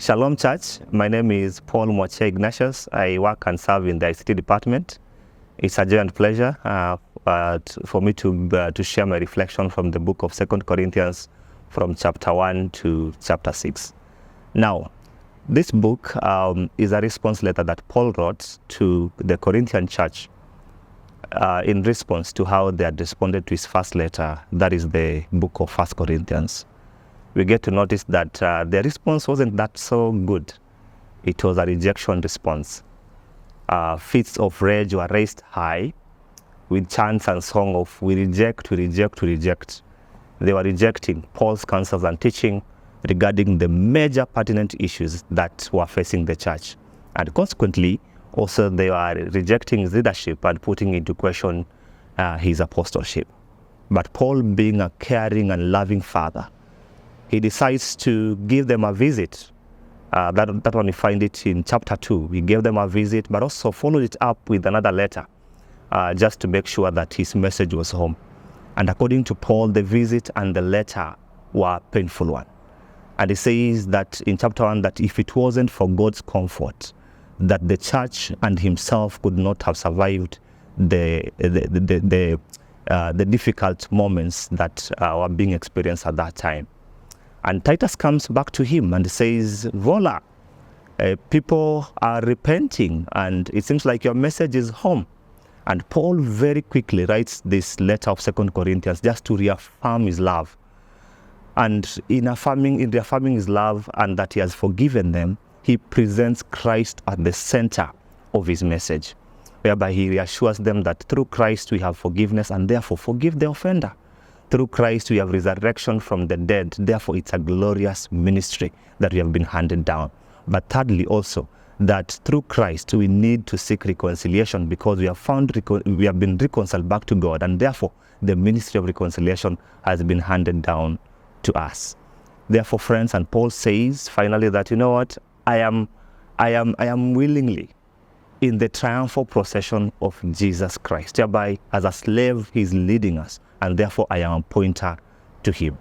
Shalom Church, my name is Paul Moche Ignatius. I work and serve in the ICT department. It's a joy and pleasure for me to share my reflection from the book of 2 Corinthians from chapter 1 to chapter 6. Now, this book is a response letter that Paul wrote to the Corinthian church in response to how they had responded to his first letter, that is the book of 1 Corinthians. We get to notice that their response wasn't that so good. It was a rejection response. Fits of rage were raised high with chants and song of we reject, we reject, we reject. They were rejecting Paul's counsels and teaching regarding the major pertinent issues that were facing the church. And consequently, also they were rejecting his leadership and putting into question his apostleship. But Paul, being a caring and loving father, he decides to give them a visit. That one, you find it in chapter 2. He gave them a visit, but also followed it up with another letter, just to make sure that his message was home. And according to Paul, the visit and the letter were a painful one. And he says that in chapter 1, that if it wasn't for God's comfort, that the church and himself could not have survived the difficult moments that were being experienced at that time. And Titus comes back to him and says, voila, people are repenting and it seems like your message is home. And Paul very quickly writes this letter of 2 Corinthians just to reaffirm his love. And in reaffirming his love and that he has forgiven them, he presents Christ at the center of his message, whereby he reassures them that through Christ we have forgiveness and therefore forgive the offender. Through Christ, we have resurrection from the dead. Therefore, it's a glorious ministry that we have been handed down. But thirdly, also, that through Christ, we need to seek reconciliation because we have been reconciled back to God. And therefore, the ministry of reconciliation has been handed down to us. Therefore, friends, and Paul says finally that, you know what, I am willingly in the triumphal procession of Jesus Christ, whereby as a slave, he's leading us. And therefore, I am a pointer to him.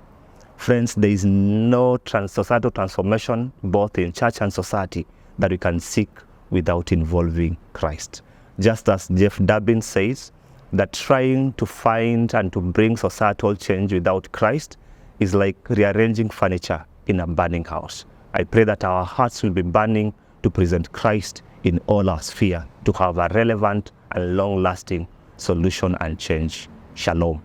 Friends, there is no societal transformation, both in church and society, that we can seek without involving Christ. Just as Jeff Durbin says, that trying to find and to bring societal change without Christ is like rearranging furniture in a burning house. I pray that our hearts will be burning to present Christ in all our sphere, to have a relevant and long-lasting solution and change. Shalom.